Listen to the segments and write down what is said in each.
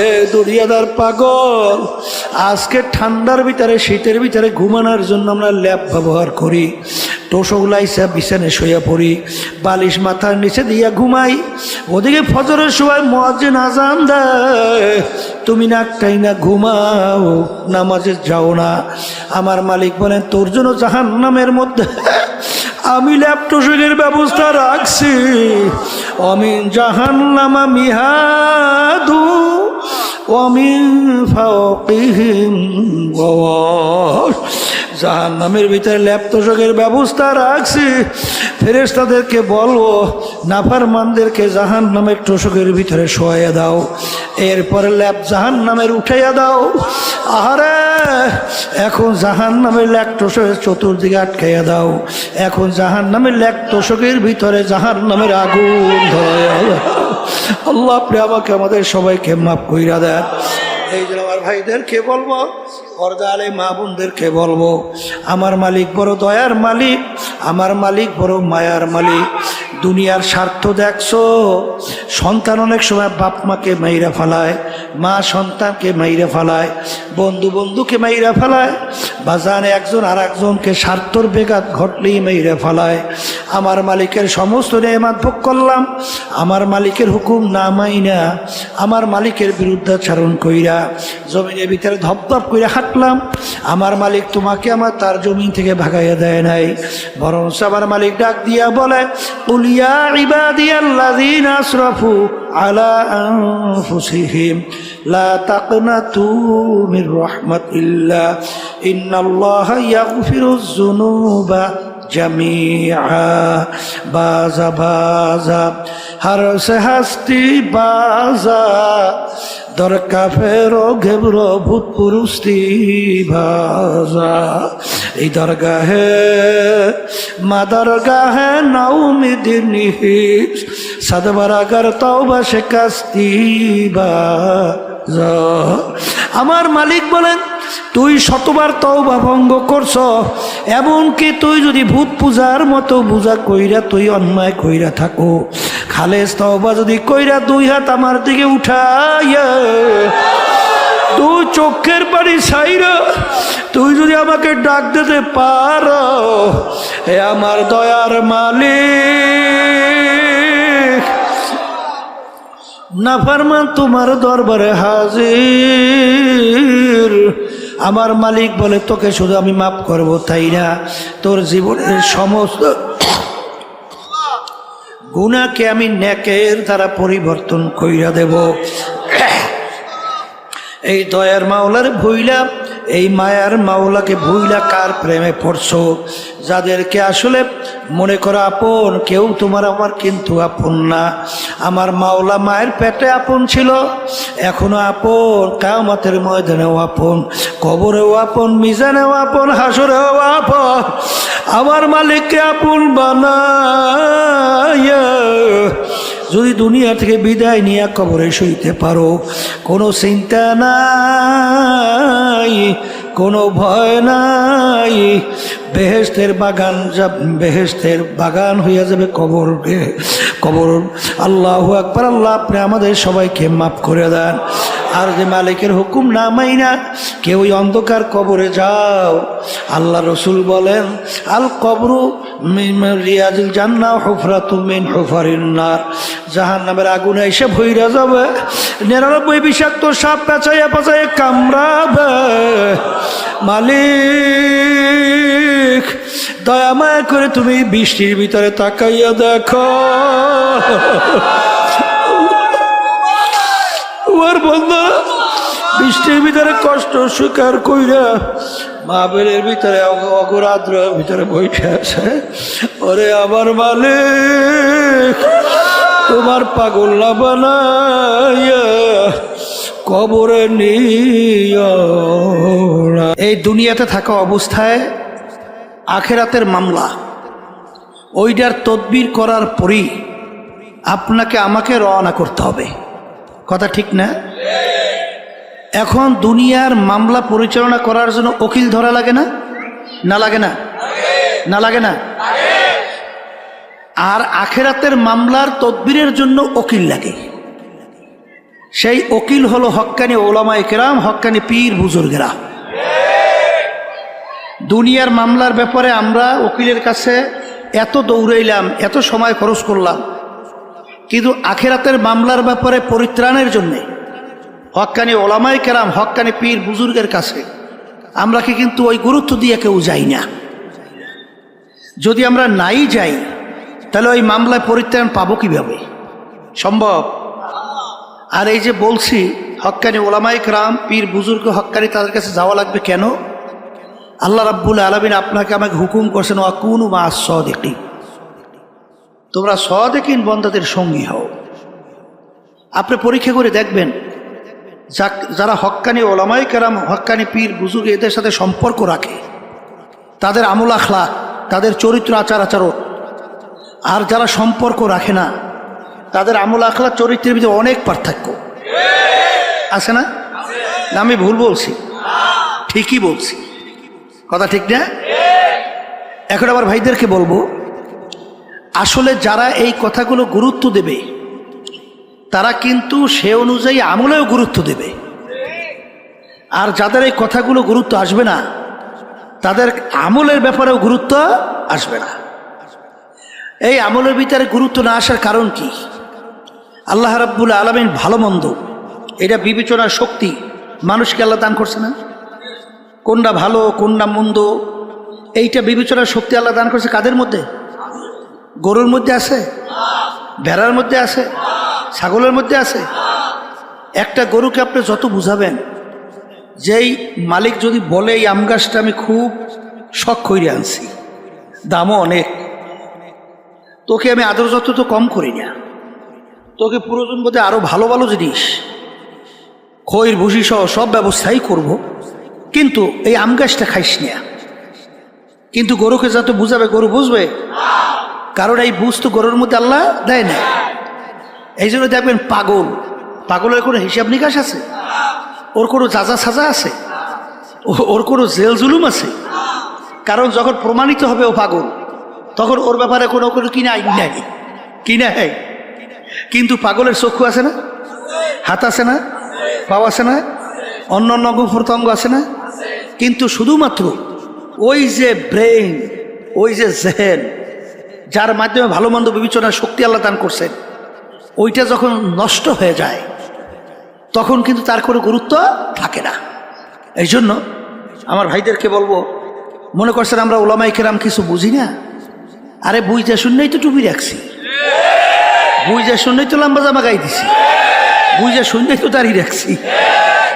এ দুনিয়াদার পাগল, আজকে ঠান্ডার ভিতরে শীতের ভিতরে ঘুমানোর জন্য আমরা ল্যাপ ব্যবহার করি, তোষক লাইসা বিছানে শুয়ে পড়ি, বালিশ মাথার নিচে দিয়া ঘুমাই। ওদিকে ফজরের সময় মুয়াজ্জিন আযান দেয়, তুমি নাকটাই না ঘুমাও, নামাজে যাও না। আমার মালিক বলেন তোর জন্য জাহান্নামের মধ্যে আমি ল্যাপ তোষকের ব্যবস্থা রাখছি। অমিন জাহান্নামা মিহাদু ওয়ামিন ফাওকিহিম গওয়াশ, জাহান্নামের ভিতরে ল্যাপ তোষকের ব্যবস্থা রাখছি। ফেরেশতাদেরকে বলবো নাফরমানদেরকে জাহান্নামের তোষকের ভিতরে শোয়াইয়া দাও, এরপরে ল্যাপ জাহান্নামের উঠাইয়া দাও। আরে এখন জাহান্নামের ল্যাপ তোষকের চতুর্দিকে আটকাইয়া দাও, এখন জাহান্নামের ল্যাপ তোষকের ভিতরে জাহান্নামের আগুন ধরাইয়া দাও। আল্লাহ আপনি আমাকে আমাদের সবাইকে মাফ কইরা দেন। এই জন্য আমার ভাইদেরকে বলবো, পর্দা আলে মা বোনদেরকে বলবো, আমার মালিক বড় দয়ার মালিক, আমার মালিক বড় মায়ার মালিক। দুনিয়ার স্বার্থ দেখছো, সন্তান অনেক সময় বাপ মাকে মাইরা ফেলায়, মা সন্তানকে মাইরা ফেলায়, বন্ধু বন্ধুকে মাইরা ফেলায়, বাজানে একজন আর একজনকে স্বার্থর বেঘাত ঘটলেই মাইরা ফেলায়। আমার মালিকের সমস্ত নেয়ামত ভোগ করলাম, আমার মালিকের হুকুম না মাইনা, আমার মালিকের বিরুদ্ধাচরণ কইরা জমিনের ভিতরে ধপধপ করে হাঁটলাম। আমার মালিক তোমাকে আমার তার জমিন থেকে ভাগাইয়া দেয় নাই, বরং আমার মালিক ডাক দিয়া বলে কুল ইয়া ইবাদিয়াল্লাযীনা আসরাফু আলা আনফুসিহিম লা তাকনাতু মির রাহমাতিল্লাহ ইন্নাল্লাহা ইয়াগফিরুয যুনুবা জামিআ। বাজা বাজা হর সে হস্তি বাজা, দরকা ফেরো ঘেবরো ভূত পুরুষটি ভাজা। এই দরগাহে মা দরগাহে নাউমিদিনী সদবরাগর তওবা শিকাস্তি বাজা। আমার মালিক বলেন তুই শতবার তওবা ভঙ্গ করছ, এমনকি তুই যদি ভূত পূজার মতো পূজা কইরা তুই অন্যায় কইরা থাকো, খালেস তওবা যদি কইরা দুই হাত আমার দিকে উঠাইয়া তুই চোখের পানি ছাইরা তুই যদি আমাকে ডাক দিতে পারো, হে আমার দয়ার মালিক, নাফরমান তোমার দরবারে হাজির। আমার মালিক বলে তোকে শুধু আমি মাফ করব তাই না, তোর জীবনের সমস্ত গুনাহকে আমি নেকের দ্বারা পরিবর্তন কইরা দেব। এই দয়ার মাওলার ভুইলা, এই মায়ার মাওলাকে ভুইলা কার প্রেমে পড়ছো? যাদেরকে আসলে মনে করো আপন, কেউ তোমার আমার কিন্তু আপন না। আমার মাওলা মায়ের পেটে আপন ছিল, এখনো আপন, কিয়ামতের ময়দানেও আপন, কবরেও আপন, মিজানেও আপন, হাসরেও আপন। আমার মালিককে আপন বানায়া যদি দুনিয়া থেকে বিদায় নিয়ে কবরে শুইতে পারো, কোনো চিন্তা নাই, কোনো ভয় নাই, বেহেশতের বাগান, বেহেশতের বাগান হইয়া যাবে কবর। কবর আল্লাহু আকবার। আল্লাহ আপনি আমাদের সবাইকে মাফ করে দেন। আর যে মালিকের হুকুম না মাইনা কেউ অন্ধকার কবরে যাও, আল্লাহ রসুল বলেন আল কবরু মিন রিয়াজিল জান্নাহ হুফরাতুম মিন হুফারিন নার, জাহান্নামের আগুনে এসে ভইরা যাবে, 99 বিষাক্ত সাপ পেঁচাইয়া পেঁচাইয়া কামড়াবে। মালিক দয়া মায়া করে তুমি বৃষ্টির ভিতরে তাকাইয়া দেখো, তোমার বন্ধু বৃষ্টির ভিতরে কষ্ট স্বীকার কইরা মাহফিলের ভিতরে অগরাদ্র ভিতরে বইতে আছে। ওরে আমার মালিক তোমার পাগল না বানাইয়া কবরে নিয়া। এই দুনিয়াতে থাকা অবস্থায় আখেরাতের মামলা, ওইটার তদবির করার পরই আপনাকে আমাকে রওনা করতে হবে। কথা ঠিক না? এখন দুনিয়ার মামলা পরিচালনা করার জন্য উকিল ধরা লাগে না? না লাগে না? না লাগে না? আর আখেরাতের মামলার তদবিরের জন্য উকিল লাগে। সেই উকিল হলো হক্কানি ওলামায়ে কেরাম, হক্কানি পীর বুজুর্গেরা। দুনিয়ার মামলার ব্যাপারে আমরা উকিলের কাছে এত দৌড়াইলাম, এত সময় খরচ করলাম, কিন্তু আখিরাতের মামলার ব্যাপারে পরিত্রাণের জন্যে হক্কানি ওলামায়ে কেরাম, হক্কানি পীর বুজুর্গের কাছে আমরা কি কিন্তু ওই গুরুত্ব দিয়ে কেউ যাই না। যদি আমরা নাই যাই তাহলে ওই মামলায় পরিত্রাণ পাবো কিভাবে? সম্ভব? আর এই যে বলছি হক্কানি ওলামায়ে কেরাম, পীর বুজুর্গ, হক্কানি, তাদের কাছে যাওয়া লাগবে কেন? আল্লাহ রাব্বুল আলামিন আপনাকে আমাকে হুকুম করছেন ওয়াকুনু মা'আস সাদিকিন, তোমরা সাদিকিন বান্দাদের সঙ্গী হও। আপনি পরীক্ষা করে দেখবেন যারা হক্কানি ওলামায়ে কেরাম, হক্কানি পীর বুজুর্গ এদের সাথে সম্পর্ক রাখে, তাদের আমল আখলাক, তাদের চরিত্র আচার আচরণ, আর যারা সম্পর্ক রাখে না তাদের আমল আখলাক চরিত্রের ভিতরে অনেক পার্থক্য আছে না? আমি ভুল বলছি? ঠিকই বলছি, কথা ঠিক না? এখন আবার ভাইদেরকে বলবো, আসলে যারা এই কথাগুলো গুরুত্ব দেবে তারা কিন্তু সে অনুযায়ী আমলেও গুরুত্ব দেবে, আর যাদের এই কথাগুলো গুরুত্ব আসবে না তাদের আমলের ব্যাপারেও গুরুত্ব আসবে না। এই আমলের ভিতরে গুরুত্ব না আসার কারণ কি? আল্লাহ রাব্বুল আলামিন ভালো মন্দ এটা বিবেচনার শক্তি মানুষকে আল্লাহ দান করছে না? কোনটা ভালো কোনটা মন্দ এইটা বিবেচনার শক্তি আল্লাহ দান করছে কাদের মধ্যে? গরুর মধ্যে আছে, ভেড়ার মধ্যে আছে, ছাগলের মধ্যে আছে। একটা গরুকে আপনি যত বুঝাবেন, যেই মালিক যদি বলে এই আম গাছটা আমি খুব শখ করে আনছি, দামও অনেক, তোকে আমি আদর যত তো কম করি না, তোকে প্রয়োজন বোধে আরো ভালো ভালো জিনিস খৈর ভুসি সহ সব ব্যবস্থাই করব, কিন্তু এই আম গাছটা খাইস না। কিন্তু গরুকে যত বুঝাবে গরু বুঝবে, কারণ এই বুঝ তো গরুর মধ্যে আল্লাহ দেয় না। এই জন্য দেখবেন পাগলের কোনো হিসাব নিকাশ আছে? ওর কোনো যাজা সাজা আছে? ওর কোনো জেল জুলুম আছে? কারণ যখন প্রমাণিত হবে ও পাগল, তখন ওর ব্যাপারে কোনো কিনা আইন নাই, কিনা হয়। কিন্তু পাগলের চক্ষু আছে না, হাত আছে না, পাও আছে না, অন্য অন্য অঙ্গ প্রত্যঙ্গ আছে না? কিন্তু শুধুমাত্র ওই যে ব্রেইন, ওই যে জেহেন, যার মাধ্যমে ভালো মন্দ বিবেচনার শক্তি আল্লাহ দান করছেন, ওইটা যখন নষ্ট হয়ে যায় তখন কিন্তু তার কোনো গুরুত্ব থাকে না। এই জন্য আমার ভাইদেরকে বলবো, মনে করছেন আমরা ওলামায়ে কেরাম কিছু বুঝি না? আরে বুঝতে শুনলেই তো টুপি রাখছি, বুঝতে শুনলেই তো লম্বা জামা গাই দিছি, বুঝতে শুনলেই তো দাঁড়িয়ে রাখছি,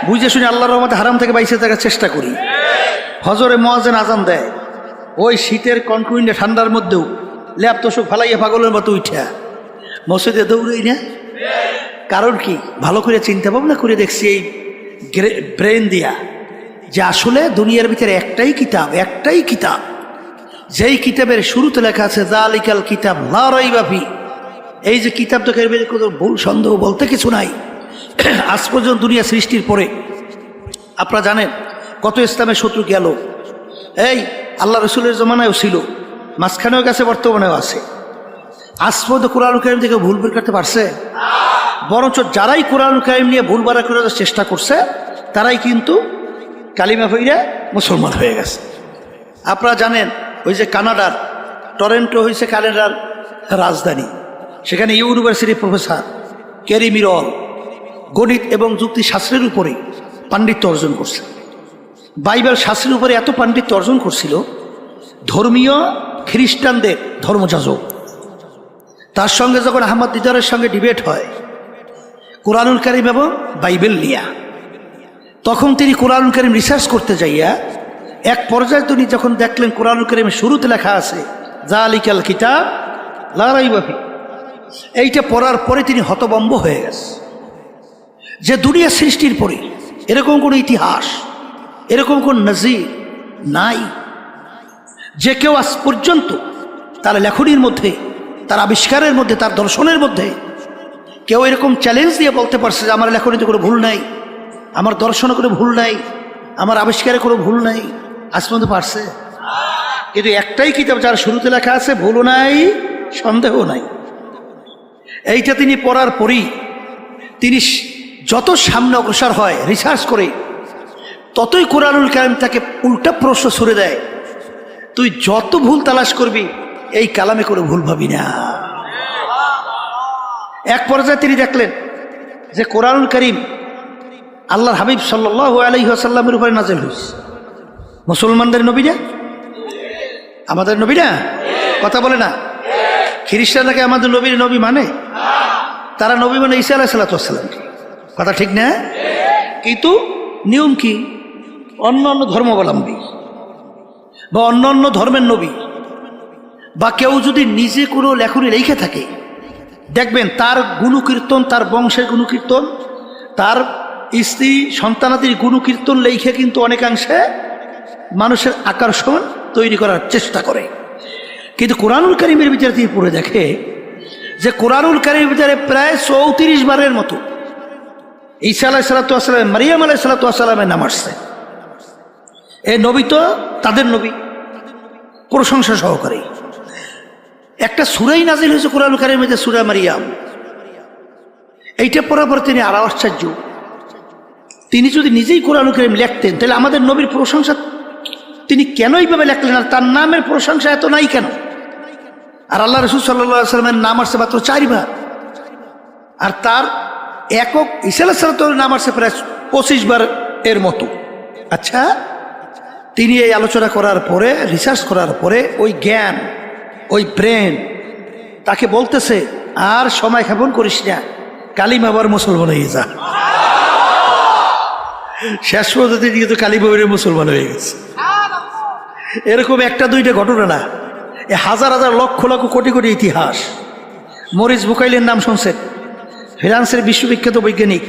বুঝতে শুনে আল্লাহর রহমতে হারাম থেকে বাইসে থাকার চেষ্টা করি। হজরে মুয়াজ্জিন আজান দেয়, ওই শীতের কনকুইন্ডে ঠান্ডার মধ্যেও ল্যাপ তোষক ফালাইয়া পাগলের মতো উঠা মসজিদে দৌড়ই না। কারণ কি? ভালো করে চিন্তা ভাবনা করে দেখছি এই ব্রেন দিয়া, যে আসলে দুনিয়ার ভিতরে একটাই কিতাব, যেই কিতাবের শুরুতে লেখা আছে যালিকাল কিতাব লা রাইবা ফি। এই যে কিতাব তো এর ভিতরে কোনো ভুল সন্দেহ বলতে কিছু নাই। আজ পর্যন্ত দুনিয়া সৃষ্টির পরে আপনারা জানেন কত ইসলামের শত্রু গেল, এই আল্লাহ রসুলের জমানায়ও ছিল, মাঝখানেও গেছে, বর্তমানেও আছে। আজ পর্যন্ত কোরআনুল কারীম থেকে ভুল বের করতে পারছে? বরঞ্চ যারাই কোরআনুল কারীম নিয়ে ভুল বাড়া করার চেষ্টা করছে তারাই কিন্তু কালিমা পড়ে মুসলমান হয়ে গেছে। আপনারা জানেন ওই যে কানাডার টরেন্টো হয়েছে কানাডার রাজধানী, সেখানে ইউনিভার্সিটির প্রফেসর ক্যারি মিরল গণিত এবং যুক্তিশাস্ত্রের উপরে পাণ্ডিত্য অর্জন করছে। বাইবেল শাস্ত্রের উপরে এত পাণ্ডিত্য অর্জন করছিল, ধর্মীয় খ্রিস্টানদের ধর্মযাজক তার সঙ্গে যখন আহমদ দিদারের সঙ্গে ডিবেট হয় কোরআনুল কারীম এবং বাইবেল নিয়ে, তখন তিনি কোরআনুল কারীম রিসার্চ করতে যাইয়া এক পর্যায়ে তিনি যখন দেখলেন কোরআনুল কারীমের শুরুতে লেখা আছে যালিকাল কিতাব লা রাইবা ফি, এইটা পড়ার পরে তিনি হতভম্ব হয়ে গেছে যে দুনিয়া সৃষ্টির পরে এরকম কোনো ইতিহাস, এরকম কোন নজির নাই যে কেউ আজ পর্যন্ত তার লেখনীর মধ্যে, তার আবিষ্কারের মধ্যে, তার দর্শনের মধ্যে কেউ এরকম চ্যালেঞ্জ দিয়ে বলতে পারছে যে আমার লেখনীতে কোনো ভুল নাই, আমার দর্শনে কোনো ভুল নাই, আমার আবিষ্কারে কোনো ভুল নাই। আজ পর্যন্ত পারছে? কিন্তু একটাই কিতাব যার শুরুতে লেখা আছে ভুলও নাই সন্দেহ নাই। এইটা তিনি পড়ার পরই তিনি যত সামনে অগ্রসর হয় রিসার্চ করে, ততই কোরআনুল কারীম তাকে উল্টা প্রশ্ন ছুড়ে দেয়। তুই যত ভুল তালাশ করবি এই কালামে করে ভুল ভাবি না। এক পর্যায়ে তিনি দেখলেন যে কোরআনুল কারীম আল্লাহর হাবিব সাল্লাল্লাহু আলাইহি ওয়াসাল্লামের উপরে নাযিল হয়েছে। মুসলমানদের নবী না, আমাদের নবী না, কথা বলে না। খ্রিস্টানরা আমাদের নবীর নবী মানে? তারা নবী মানে ঈসা আলাইহিস সালাতু, কথা ঠিক না? কিন্তু নিয়ম কি? অন্য অন্য ধর্মাবলম্বী বা অন্য অন্য ধর্মের নবী বা কেউ যদি নিজে কোনো লেখনী লিখে থাকে, দেখবেন তার গুণকীর্তন, তার বংশের গুণকীর্তন, তার স্ত্রী সন্তানাদির গুণকীর্তন লেখে কিন্তু অনেকাংশে মানুষের আকর্ষণ তৈরি করার চেষ্টা করে। কিন্তু কোরআনুল কারীমের ভিতরে তিনি পড়ে দেখে যে কোরআনুল কারীমের ভিতরে প্রায় 34 বারের মতো ঈসা আলাইহিস সালাম, মারিয়াম আলাইহিস সালামের নাম আসছে। এই নবী তো তাদের নবী, প্রশংসা সহকারে। একটা সূরাই নাজিল হয়েছে কোরআনুল কারীমের মধ্যে, সূরা মারিয়াম। এইটা পড়ার পর তিনি আরো আশ্চর্য, তিনি যদি নিজেই কোরআনুল কারীম লিখতেন তাহলে আমাদের নবীর প্রশংসা তিনি কেন এইভাবে লেখলেন? আর তার নামের প্রশংসা এত নাই কেন? আর আল্লাহ রাসূল সাল্লাল্লাহু আলাইহি ওয়াসাল্লামের নাম আসছে মাত্র 4 বার, আর তার একক ঈসা আলাইহিস সালামের নাম আসছে প্রায় 25 বার এর মতো। আচ্ছা, তিনি এই আলোচনা করার পরে, রিসার্চ করার পরে, ওই জ্ঞান, ওই ব্রেন তাকে বলতেছে আর সময় ক্ষেপণ করিস না, কালিমা আবার মুসলমান হয়ে যা। শেষ পর্যন্ত তিনি তো কালিমার মুসলমান হয়ে গেছে। এরকম একটা দুইটা ঘটনা না, এ হাজার হাজার লক্ষ লক্ষ কোটি কোটি ইতিহাস। মরিস বুকাইলের নাম শুনছেন? ফ্রান্সের বিশ্ববিখ্যাত বৈজ্ঞানিক।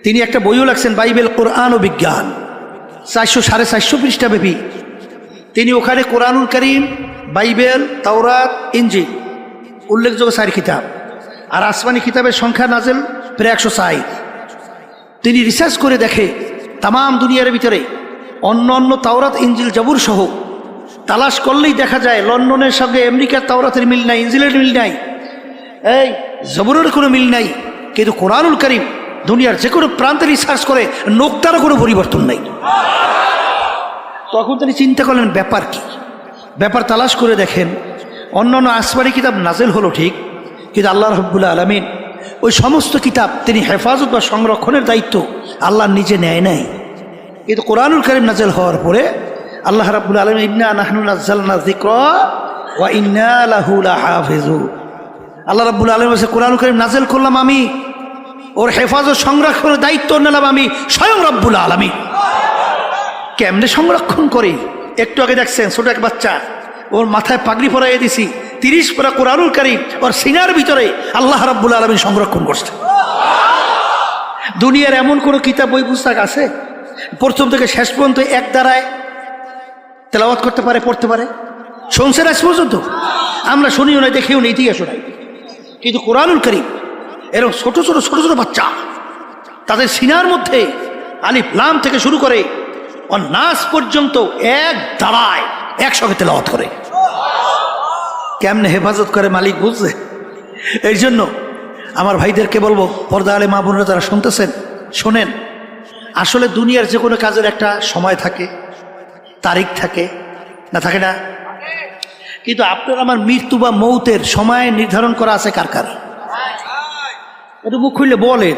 তিনি একটা বইও লাগছেন, বাইবেল, কোরআন ও বিজ্ঞান, 400-450 পৃষ্ঠা ব্যাপী। তিনি ওখানে কোরআনুল কারীম, বাইবেল, তাওরাত, ইনজিল উল্লেখযোগ্য 4 কিতাব, আর আসমানি কিতাবের সংখ্যা নাজেল প্রায় 160। তিনি রিসার্চ করে দেখে তামাম দুনিয়ার ভিতরে অন্য অন্য তাওরাত, ইনজিল, জাবুর সহ তালাশ করলেই দেখা যায় লন্ডনের সঙ্গে আমেরিকার তাওরাতের মিল নাই, ইনজিলের মিল নাই, এই জাবুরের কোনো মিল নাই। কিন্তু কোরআনুল কারীম দুনিয়ার যে কোনো প্রান্তে রিসার্চ করে নোক্তারও কোনো পরিবর্তন নাই। তখন তিনি চিন্তা করলেন ব্যাপার কি? ব্যাপার তালাশ করে দেখেন অন্য অন্য আসমানি কিতাব নাজেল হলো ঠিক, কিন্তু আল্লাহ রাব্বুল আলামিন ওই সমস্ত কিতাব তিনি হেফাজত বা সংরক্ষণের দায়িত্ব আল্লাহ নিজে নেয় নাই। কিন্তু কোরআনুল কারীম নাজেল হওয়ার পরে আল্লাহ রাব্বুল আলামিন ইন্না নাহনু নাযালনা যিকরা ওয়া ইন্না লাহু লাহাফিজুন, আল্লাহ রাব্বুল আলামিন বলেছে কোরআনুল কারীম নাজেল করলাম আমি, ওর হেফাজত সংরক্ষণের দায়িত্ব নিলাম আমি স্বয়ং রব্বুল আলামিন। কেমনে সংরক্ষণ করি? একটু আগে দেখছেন ছোট এক বাচ্চা, ওর মাথায় পাগড়ি পরাইয়ে দিছি, 30 পারা কোরআনুল কারীম ওর সিনার ভিতরে আল্লাহ রাব্বুল আলামিন সংরক্ষণ করছে। দুনিয়ার এমন কোনো কিতাব বই পুস্তক আছে প্রথম থেকে শেষ পর্যন্ত এক দ্বারায় তেলাওয়াত করতে পারে, পড়তে পারে? শুনছেন আজ পর্যন্ত? আমরা শুনিও নাই, দেখিও নাই, ইতিহাসও নাই। কিন্তু কোরআনুল কারীম এরকম ছোট ছোট ছোট ছোট বাচ্চা, তাদের সিনার মধ্যে আলিফ লাম থেকে শুরু করে নাস পর্যন্ত এক দাঁড়ায় একসঙ্গে তেলাওয়াত করে। কেমনে হেফাজত করে মালিক বুঝছে। এই জন্য আমার ভাইদেরকে বলবো, পর্দা আলে মা বোনেরা যারা শুনতেছেন, শোনেন, আসলে দুনিয়ার যে কোনো কাজের একটা সময় থাকে, তারিখ থাকে না, থাকে না? কিন্তু আপনার আমার মৃত্যু বা মৌতের সময় নির্ধারণ করা আছে কার কার? একটু মুখ খুললে বলেন।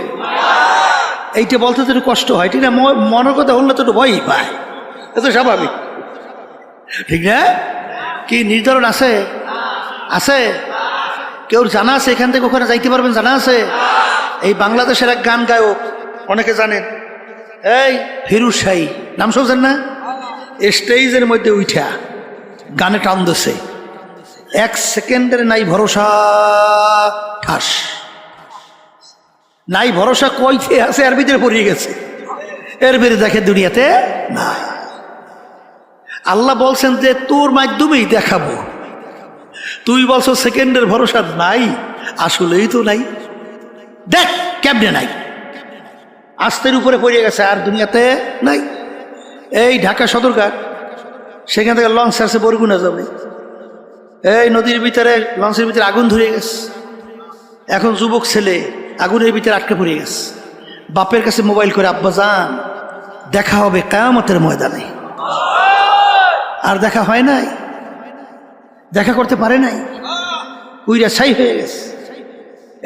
এইটা বলতে তো একটু কষ্ট হয়, ঠিক না? মনের কথা হলে তো একটু ভয়ই পায়, এত স্বাভাবিক, ঠিক না? কি নির্ধারণ আছে? আছে? কেউ জানা আছে এখান থেকে ওখানে যাইতে পারবেন? জানা আছে? এই বাংলাদেশের এক গান গায়ক, অনেকে জানেন, এই ফিরোজ শাহী নাম শুনছেন না? স্টেজের মধ্যে উঠা গানে টান দিছে, 1 সেকেন্ডের নাই ভরসা, ঠাস নাই ভরসা, কইতে আছে এর ভিতরে পড়িয়ে গেছে, এর ভিতরে দেখে দুনিয়াতে না। আল্লাহ বলছেন যে তোর মাধ্যমেই দেখাবো, তুই বলছো সেকেন্ডের ভরসা নাই, আসলেই তো নাই। দেখ কেমনে নাই, আস্তের উপরে পড়িয়ে গেছে, আর দুনিয়াতে নাই। এই ঢাকা সদরঘাট, সেখান থেকে লঞ্চ আসছে বরগুনা যাবে, এই নদীর ভিতরে লঞ্চের ভিতরে আগুন ধরে গেছে, এখন যুবক ছেলে আগুনের ভিতরে আটকে পড়ে গেছে, বাপের কাছে মোবাইল করে, আব্বা যান দেখা হবে কিয়ামতের ময়দানে। আর দেখা হয় নাই, দেখা করতে পারে নাই, উইরা ছাই হয়ে গেছে।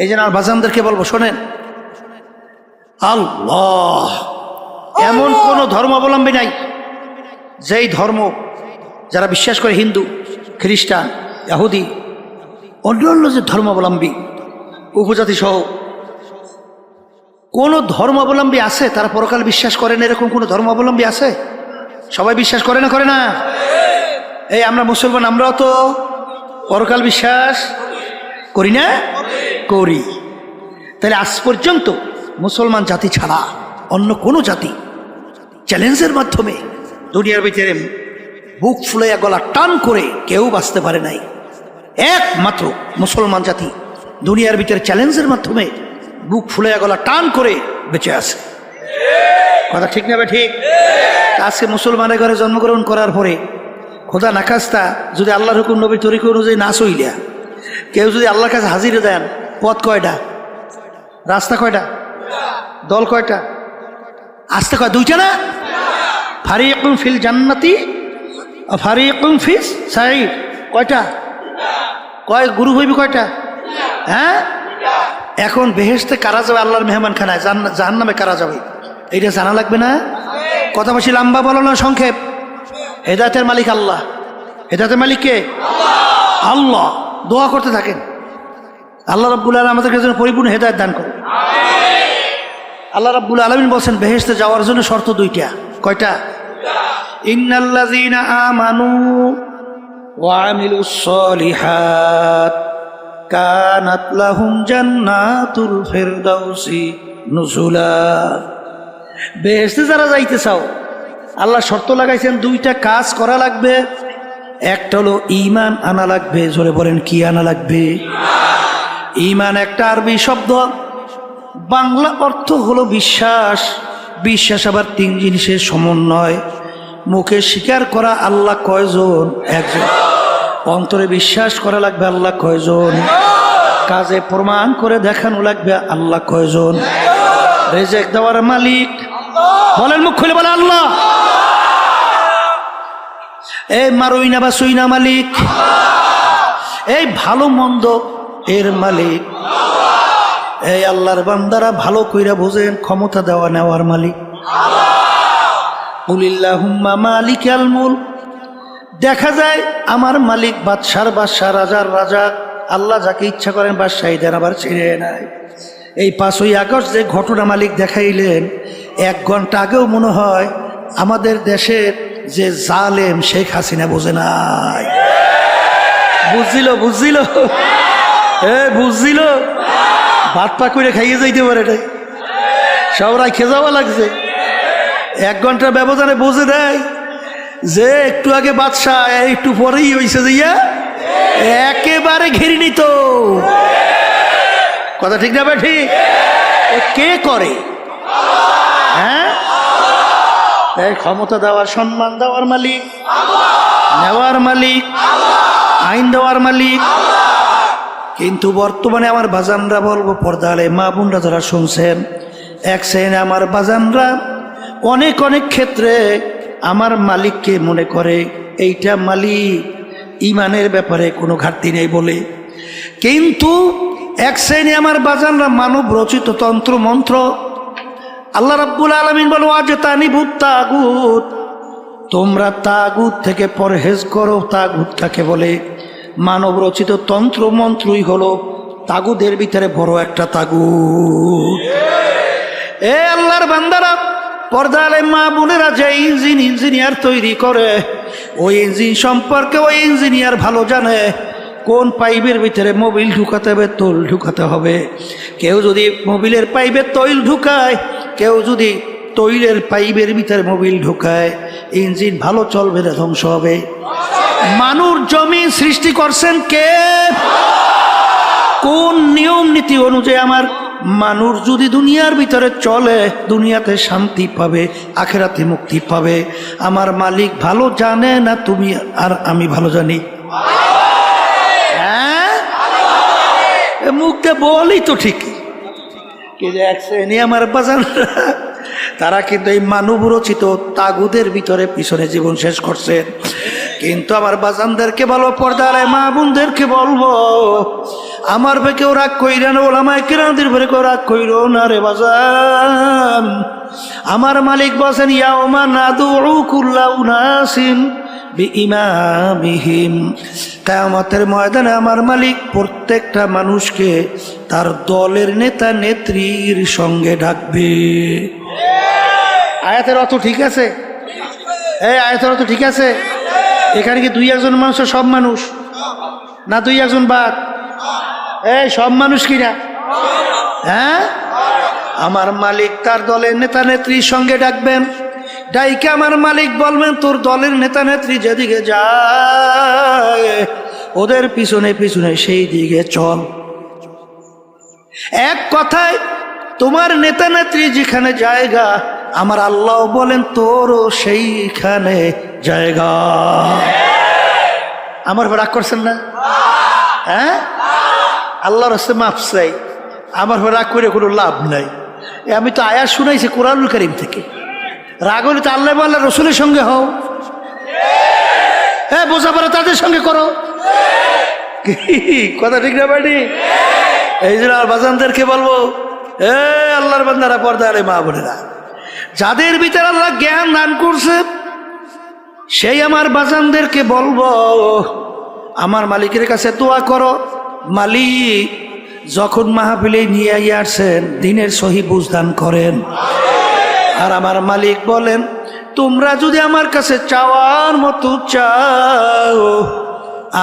এই জন্য আর বাজানদেরকে বলবো, শোনেন, আল্লাহ এমন কোন ধর্মাবলম্বী নাই যেই ধর্ম যারা বিশ্বাস করে, হিন্দু, খ্রিস্টান, ইহুদি, অন্যান্য যে ধর্মাবলম্বী, উপজাতি সহ কোন ধর্মাবলম্বী আছে তারা পরকাল বিশ্বাস করেন? এরকম কোন ধর্মাবলম্বী আছে? সবাই বিশ্বাস করে না? করে না? এই আমরা মুসলমান, আমরাও তো পরকাল বিশ্বাস করি না? করি। তাহলে আজ পর্যন্ত মুসলমান জাতি ছাড়া অন্য কোনো জাতি চ্যালেঞ্জের মাধ্যমে দুনিয়ার ভিতরে বুক ফুলাইয়া গলা টান করে কেউ বাঁচতে পারে নাই। একমাত্র মুসলমান জাতি দুনিয়ার ভিতরে চ্যালেঞ্জের মাধ্যমে বুক ফুলাইয়া গলা টান করে বেঁচে আছে। কথা ঠিক না? ঠিক। আজকে মুসলমানের ঘরে জন্মগ্রহণ করার পরে খোদা নাখাস্তা যদি আল্লাহর হুকুম নবীর তরিকা অনুযায়ী না চইলা কেউ যদি আল্লাহর কাছে হাজিরে দেন, পথ কয়টা? রাস্তা কয়টা? দল কয়টা? আসতে কয়? দুইটা না? ফারিকুম ফিল জান্নাতি ফারিকুম ফিস সাইর। কয়টা? কয় গুরু হইবি কয়টা? হ্যাঁ, এখন বেহেশতে কারা যাবে? আল্লাহর মেহমান খানায়। জাহান্নামে কারা যাবে? এইটা জানা লাগবে না? কথা বেশি লম্বা বলো না, সংক্ষেপ। হেদায়েতের মালিক আল্লাহ। হেদায়েতের মালিক কে? আল্লাহ। দোয়া করতে থাকেন, আল্লাহ রাব্বুল আলামিন আমাদেরকে যেন পরিপূর্ণ হেদায়েত দান করে। আল্লাহ রাব্বুল আলামিন বলছেন বেহেশতে যাওয়ার জন্য শর্ত দুইটা। কয়টা? ইন্নাল্লাযীনা আমানু ওয়া আমিলুস সলিহাত কানাত লাহুম জান্নাতুল ফিরদাউসি নুজুলা। বেহেশতে যারা যাইতে চাও, আল্লাহ শর্ত লাগাইছেন, দুইটা কাজ করা লাগবে। একটা হলো ঈমান আনা লাগবে। জোরে বলেন, কি আনা লাগবে? ঈমান একটা আরবি শব্দ, বাংলা অর্থ হলো বিশ্বাস। বিশ্বাস আবার তিন জিনিসের সমন্বয়। মুখে স্বীকার করা আল্লাহ কয়জন? একজন। অন্তরে বিশ্বাস করা লাগবে আল্লাহ কয়জন? কাজে প্রমাণ করে দেখানো লাগবে আল্লাহ কয়জন? রিজিক দেওয়ার মালিক বলেন, মুখ খুলে বলে আল্লাহ। এই মারুই না বাসুই না মালিক। এই ভালো মন্দ এর মালিক। এই আল্লাহর বান্দারা ভালো কইরা বোঝেন, ক্ষমতা দেওয়া নেওয়ার মালিক। কুলিল্লাহুম্মা মালিকাল মুলক। দেখা যায় আমার মালিক বাদশার বাদশা, রাজার রাজা। আল্লাহ যাকে ইচ্ছা করেন বাদশাহী দেন, আবার ছেড়ে নেয়। এই 5ই আগস্ট যে ঘটনা মালিক দেখাইলেন, 1 ঘন্টা আগেও মনে হয় আমাদের দেশের যে জালেম শেখ হাসিনা বোঝে নাই। বুঝছিল? বুঝছিল? বুঝছিল? ভাত পা করে খাইয়ে যাইতে পারে, এটাই সব রাখে যাওয়া লাগছে। 1 ঘন্টার ব্যবধানে বুঝে দেয় যে একটু আগে বাদশাহ, একটু পরেই হয়েছে যাইয়া একেবারে ঘিরে নিত। কথা ঠিক না? ঠিক। কে করে? হ্যাঁ, এই ক্ষমতা দেওয়ার, সম্মান দেওয়ার মালিক, নেওয়ার মালিক, আইন দেওয়ার মালিক। কিন্তু বর্তমানে আমার বাজানরা বলবো, পর্দালে মা বোনরা যারা শুনছেন, এক শ্রেণী আমার বাজানরা অনেক অনেক ক্ষেত্রে আমার মালিককে মনে করে এইটা মালিক, ইমানের ব্যাপারে কোনো ঘাটতি নেই বলে। কিন্তু এক শ্রেণী আমার বাজানরা মানব রচিত তন্ত্র মন্ত্র, আল্লাহ রাব্বুল আলামিন বলো ওয়াজতানিবুত তাগুত, তোমরা তাগুত থেকে পরহেজ করো। তাগুত কাকে বলে? মানব রচিত তন্ত্র মন্ত্রই হলো তাগুদের ভিতরে বড় একটা তাগুত। এ আল্লাহর বান্দারা, পর্দালে মা বোনেরা, যে ইঞ্জিনিয়ার তৈরি করে, ওই ইঞ্জিন সম্পর্কে ওই ইঞ্জিনিয়ার ভালো জানে কোন পাইপের ভিতরে মোবিল ঢুকাতে হবে, তৈল ঢুকাতে হবে। কেউ যদি মোবিলের পাইপে তৈল ঢুকায়, কেউ যদি তৈলের পাইপের ভিতরে মোবিল ঢুকায়, ইঞ্জিন ভালো চলবে না, ধ্বংস হবে। মানুষ জমি সৃষ্টি করছেন কে? কোন নিয়ম নীতি অনুযায়ী আমার মানুষ যদি দুনিয়ার ভিতরে চলে, দুনিয়াতে শান্তি পাবে, আখেরাতে মুক্তি পাবে। আমার মালিক ভালো জানে না তুমি আর আমি ভালো জানি? হ্যাঁ, মুখে বলি তো ঠিকই, কি যে এক শ্রেণী আমার বাজানরা, তারা কিন্তু এই মানব রচিত তাগুদের ভিতরে পিছনে জীবন শেষ করছেন। কিন্তু আমার বাজানদেরকে বলবো, পর্দার মা বোনদেরকে বলবো, আমার ভাই কেউ রাগ কইরা না, ওলামায়ে কিরামদের উপরে কেউ রাগ কইরো না রে বাজান। আমার মালিক বলেন, ইয়াউমা নাদউ কুল্লা উনাসিন বিইমামিহিম, কিয়ামতের ময়দানে আমার মালিক প্রত্যেকটা মানুষকে তার দলের নেতা নেত্রীর সঙ্গে ডাকবে। আয়াতের অর্থ ঠিক আছে? এই আয়াতের অর্থ ঠিক আছে? এখানে কি দুই একজন মানুষ সব মানুষ না দুই একজন বাদ? এই সব মানুষ কিনা? হ্যাঁ, আমার মালিক তার দলের নেতা নেত্রীর সঙ্গে ডাকবেন। ডাইকে আমার মালিক বলবেন, তোর দলের নেতা নেত্রী যেদিকে যায় ওদের পিছনে পিছনে সেই দিকে চল। এক কথায় তোমার নেতা নেত্রী যেখানে জায়গা, আমার আল্লাহ বলেন তোরও সেইখানে জায়গা। আমার রাগ করছেন না? হ্যাঁ, আল্লাহর রাস্তায় মাফ চাই, আমার রাগ করে কোনো লাভ নাই। আমি তো আয়াত শুনাইছি কোরআনুল কারীম থেকে। রাগ হলে তো আল্লাহ আল্লাহ রসুলের সঙ্গে হও, হ্যাঁ বোঝাপড়া তাদের সঙ্গে করো। কথা ঠিক না বাড়ি? এই জন্য আর বাজানদেরকে বলবো, এ আল্লাহর বান্দারা, পর্দা আলে মা বোনেরা, যাদের ভিতরে আল্লাহ জ্ঞান দান করছে সেই আমার বাজানদেরকে বলবো, আমার মালিকের কাছে দোয়া করো। মালিক যখন মাহফিলে নিয়ে আসছেন দিনের সহি বুঝদান করেন। আর আমার মালিক বলেন, তোমরা যদি আমার কাছে চাওয়ার মতো চাও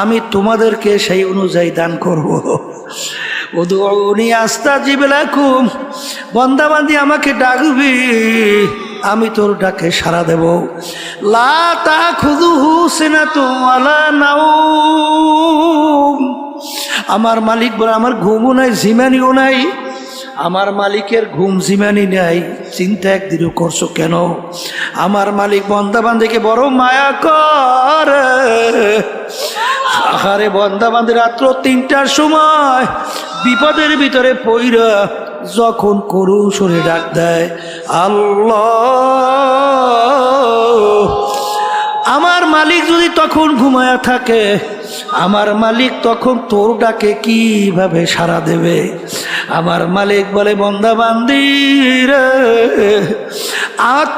আমি তোমাদেরকে সেই অনুযায়ী দান করব। উদউনি আস্তাজিব লাকুম, বান্দাবান্দি আমাকে ডাকবি, আমি তোর ডাকে সাড়া দেব। লা তাখুযুহু সিনাতুন ওয়ালা নাওম, আমার মালিক বলে আমার ঘুমও নাই জিমানিও নাই। আমার মালিকের ঘুম জিমানি নাই, চিন্তা একদিনও করছো কেন? আমার মালিক বান্দাবান্দিকে বড় মায়া করে। আহারে বান্দাবান্দি রাত্র ৩টার সময় বিপদের ভিতরে পইরা যখন করুণ সুরে ডাক দেয়, আল্লাহ, আমার মালিক যদি তখন ঘুমায়া থাকে, আমার মালিক তখন তোর ডাকে কিভাবে সাড়া দেবে? আমার মালিক বলে, বান্দা বান্দি রে,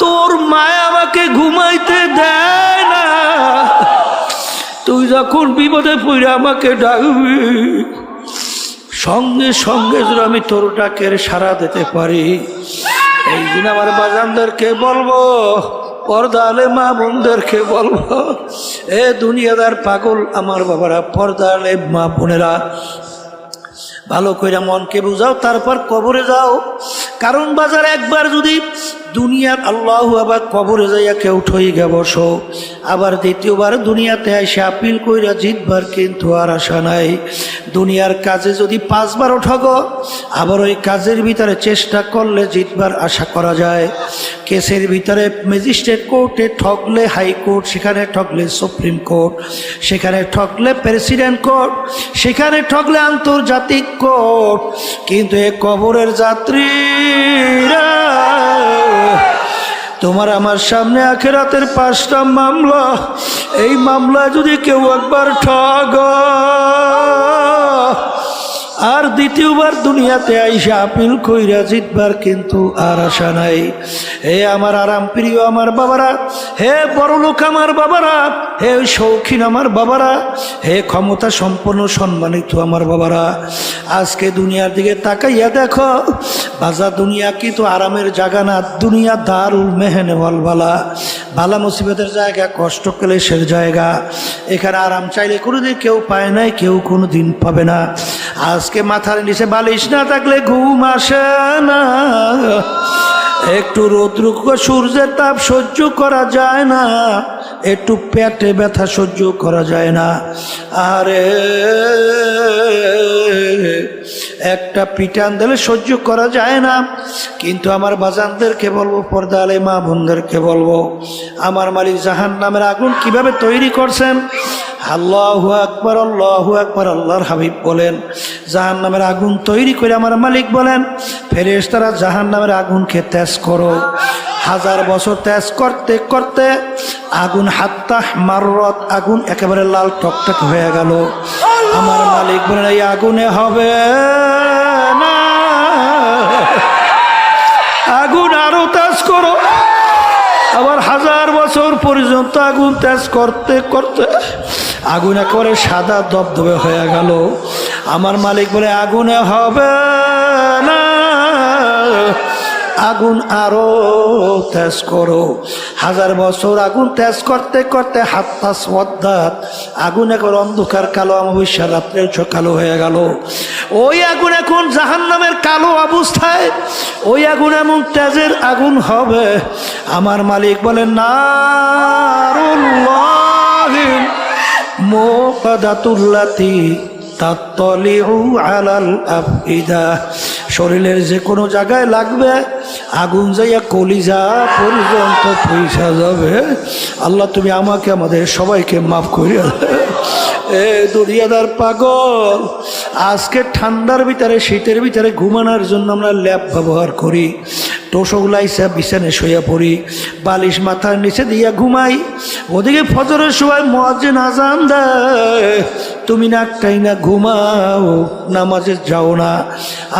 তোর মায়া আমাকে ঘুমাইতে দেয় না, তুই যখন বিপদে পড়ে আমাকে ডাকবি সঙ্গে সঙ্গে যদি আমি তোর ডাকের সাড়া দিতে পারি। এই দিন আমার বাজানদেরকে বলবো, পর্দা আলে মা বোনদেরকে বলবো, এ দুনিয়াদার পাগল আমার বাবারা, পর্দা আলে মা বোনেরা, ভালো করে মনকে বুঝাও, তারপর কবরে যাও। কারণ বাজার একবার যদি দুনিয়ার আল্লাহ, আবার কবরে যাইয়া কেউ ঠই গে বসো, আবার দ্বিতীয়বার দুনিয়াতে এসে আপিল কইরা জিতবার কিন্তু আর আশা নাই। দুনিয়ার কাজে যদি 5 বারও ঠগো, আবার ওই কাজের ভিতরে চেষ্টা করলে জিতবার আশা করা যায়। কেসের ভিতরে ম্যাজিস্ট্রেট কোর্টে ঠকলে হাইকোর্ট, সেখানে ঠকলে সুপ্রিম কোর্ট, সেখানে ঠকলে প্রেসিডেন্ট কোর্ট, সেখানে ঠকলে আন্তর্জাতিক কোর্ট। কিন্তু এ কবরের যাত্রীরা, তোমার আমার সামনে আখিরাতের 5টা মামলা, এই মামলা যদি কেউ একবার ঠগ আর দ্বিতীয়বার দুনিয়াতে আইসা আপিল কইরা জিতবার কিন্তু আর আশা নাই। হে আমার আরাম প্রিয় আমার বাবারা, হে বড় লোক আমার বাবারা, হে শৌখিন আমার বাবারা, হে ক্ষমতা সম্পন্ন সম্মানিত আমার বাবারা, আজকে দুনিয়ার দিকে তাকাইয়া দেখো বাজার, দুনিয়া কিন্তু আরামের জায়গা না। দুনিয়া দারুল মেহনে ওয়ালবালা, বালা মুসিবতের জায়গা, কষ্ট ক্লেশের জায়গা। এখানে আরাম চাইলে কোনোদিন কেউ পায় নাই, কেউ কোনোদিন পাবে না। আজকে মাথার নিচে বালিশ না থাকলে ঘুম আসে না, একটু রৌদ্র সূর্যের তাপ সহ্য করা যায় না, একটু পেটে ব্যথা সহ্য করা যায় না। আরে একটা পিটান দিলে সহ্য করা যায় না। কিন্তু আমার বাজানদেরকে বলবো, পর্দা আলে মা বোনদেরকে বলবো, আমার মালিক জাহান্নামের আগুন কিভাবে তৈরি করছেন। আল্লাহু আকবার, আল্লাহু আকবার। আল্লাহর হাবিব বলেন, জাহান্নামের আগুন তৈরি করে আমার মালিক বলেন, ফেরেশতারা জাহান্নামের আগুনকে তেজ করো। 1000 বছর তেজ করতে করতে আগুন হাত্তা মাররত, আগুন একেবারে লাল টকটক হয়ে গেল। আমার মালিক বলেন, এই আগুনে হবে না, আগুন আরো তেজ করো। আবার 1000 বছর পর্যন্ত আগুন তেজ করতে করতে আগুন একেবারে সাদা দবদবে হয়ে গেল। আমার মালিক বলে, আগুনে হবে না, আগুন আরো তেজ করো। 1000 বছর আগুন তেজ করতে করতে হাত্তা সওয়াদাত, আগুন এখন অন্ধকার কালো, অমাবস্যার রাত্রেও কালো হয়ে গেল। ওই আগুন এখন জাহান্নামের কালো অবস্থায়, ওই আগুন এমন তেজের আগুন হবে। আমার মালিক বলেন, নারুল্লাহি মুকাদাতুল্লাতি তাত্তালিউ আলাল আফইদা, শরীরের যে কোনো জায়গায় লাগবে আগুন যাইয়া কলিজা পর্যন্ত পয়সা যাবে। আল্লাহ তুমি আমাকে আমাদের সবাইকে মাফ করিয়া এ দুনিয়াদার পাগল। আজকে ঠান্ডার ভিতরে শীতের ভিতরে ঘুমানোর জন্য আমরা ল্যাপ ব্যবহার করি, তোষকলাইসা বিছানায় শুয়ে পড়ি, বালিশ মাথার নিচে দিয়া ঘুমাই। ওদিকে ফজরের সময় মুয়াজ্জিন আযান দেয়, তুমি নাকটাই না ঘুমাও, নামাজে যাও না।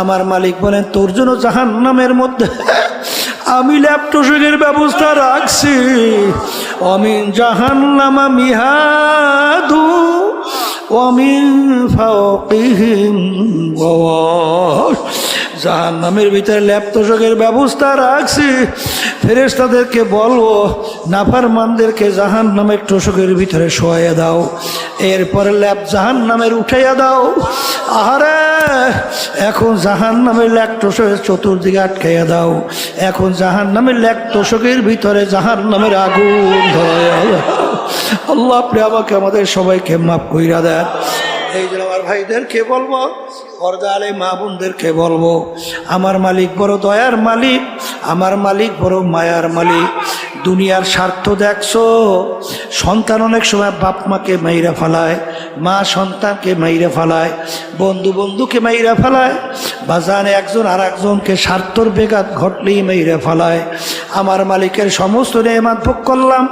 আমার মালিক বলেন, তোর জন্য জাহান্নামের মধ্যে আমি ল্যাপটপের ব্যবস্থা রাখছি। অমিন জাহান্নামা মিহাদু ওয়ামিন ফাওকিহিম ওয়াশ, জাহান্নামের ভিতরে ল্যাপটপের ব্যবস্থা রাখছি। ফেরেশতাদেরকে বলবো, নাফরমানদেরকে জাহান্নামের তোষকের ভিতরে শোয়াইয়া দাও, এরপরে ল্যাপ জাহান্নামের উঠাইয়া দাও। আহারে, এখন জাহান্নামের ল্যাপটপের চতুর্দিকে আটকাইয়া দাও, এখন জাহান্নামের ল্যাপটপের ভিতরে জাহান্নামের আগুন ধরাইয়া দাও। আল্লাহ আপনি আমাকে আমাদের সবাইকে মাফ কইরা দেন। এই জন্য আমার ভাইদেরকে বলবো, পর্দা আলে মা বোনদেরকে বলবো, আমার মালিক বড় দয়ার মালিক, আমার মালিক বড় মায়ার মালিক। দুনিয়ার স্বার্থ দেখছো, সন্তান অনেক সময় বাপ মাকে মাইরা ফেলায়, মা সন্তানকে মাইরা ফেলায়, বন্ধু বন্ধুকে মাইরা ফেলায়, বাজানে একজন আর একজনকে স্বার্থর বেঘাত ঘটলেই মাইরা ফেলায়। আমার মালিকের সমস্ত নেয়ামত ভোগ করলাম,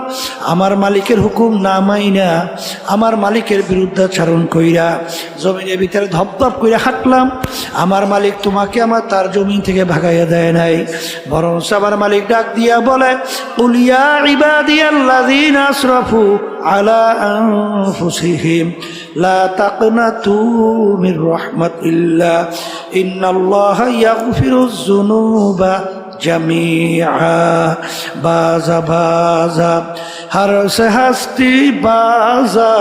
আমার মালিকের হুকুম না মাইনা, আমার মালিকের বিরুদ্ধাচরণ কইরা জমিনের ভিতরে ধপধপ করে হাঁটলাম। আমার মালিক তোমাকে আমার তার জমিন থেকে ভাগাইয়া দেয় নাই, বরং আমার মালিক ডাক দিয়া বলে, কুলিয়া ইবাদিয়াল্লাযীনা আসরাফু আলা আনফুসিহিম লা তাকনাতু মির রাহমাতিল্লাহ ইন্নাল্লাহা ইয়াগফিরুয যুনুবা জামিআ। বাজা বাজা হর সে হস্তি বাজা,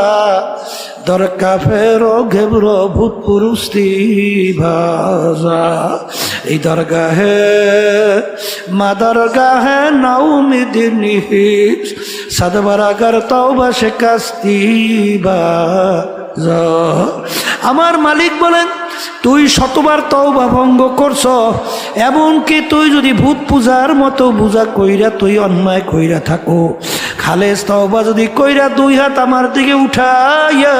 দরকা ফেরো ঘেবরো ভূত পুরুষতি ভাজা। এই দরগাহে মা দরগাহে নাউমিদিনী সদবরাগর তওবা শিকাস্তি বাজা। আমার মালিক বলেন, তুই শতবার তওবা ভঙ্গ করছ, এমনকি তুই যদি ভূত পূজার মতো পূজা কইরা তুই অন্যায় কইরা থাকো, খালেস তওবা যদি কইরা 2 হাত আমার দিকে উঠাইয়া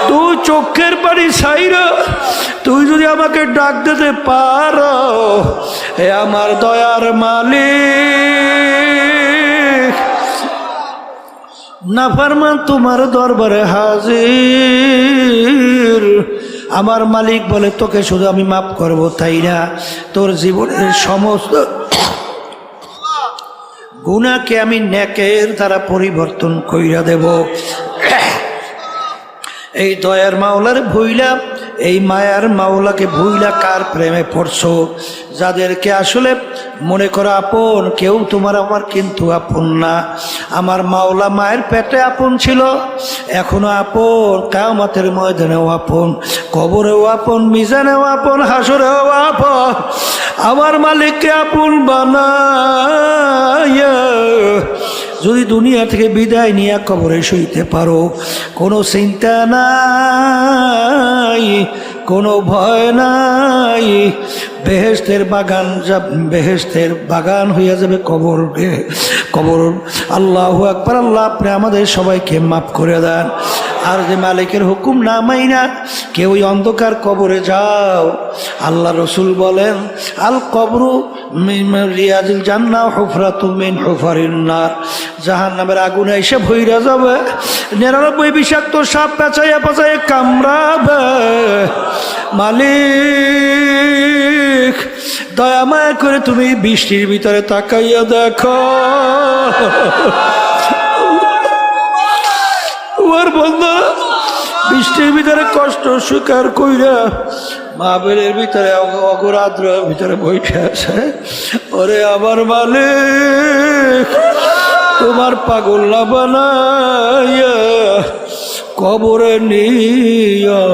তুই চোখের পানি ছাইরা তুই যদি আমাকে ডাক দিতে পারো, হে আমার দয়ার মালিক, নাফরমান তোমার দরবারে হাজির। আমার মালিক বলে, তোকে শুধু আমি মাফ করব তাই না, তোর জীবনের সমস্ত গুনাহকে আমি নেকের দ্বারা পরিবর্তন কইরা দেব। এই দয়ার মাওলার ভুইলা, এই মায়ার মাওলাকে ভুইলা কার প্রেমে পড়ছো? যাদেরকে আসলে মনে করো আপন, কেউ তোমার আমার কিন্তু আপন না। আমার মাওলা মায়ের পেটে আপন ছিল, এখনো আপন, কিয়ামতের ময়দানেও আপন, কবরেও আপন, মিজানেও আপন, হাসরেও আপন। আমার মালিককে আপন বানায়া যদি দুনিয়া থেকে বিদায় নিয়ে কবরে শুইতে পারো, কোনো চিন্তা নাই, কোনো ভয় নাই। বেহেশতের বাগান বেহেশতের বাগান হইয়া যাবে কবর কবর। আল্লাহু আকবার। আল্লাহ আপনি আমাদের সবাইকে মাফ করে দেন। আর যে মালিকের হুকুম না মাইনা কেউ ওই অন্ধকার কবরে যাও, আল্লাহ রসুল বলেন আল কবরু রিয়াজিল জান্নাহ হুফরাতুম মিন হুফারিন নার। জাহান্নামের আগুনে এসে ভইরা যাবে, 99 বিষাক্ত সাপ পেঁচাইয়া পেঁচাইয়া কামড়াবে। মালিক দয়া মায়া করে তুমি বৃষ্টির ভিতরে তাকাইয়া দেখো, তোমার বন্ধু বৃষ্টির ভিতরে কষ্ট স্বীকার কইরা মাহফিলের ভিতরে অগরাদ্রের ভিতরে বসে আছে। ওরে আমার মালিক তোমার পাগল না বানাইয়া কবরে নিয়া।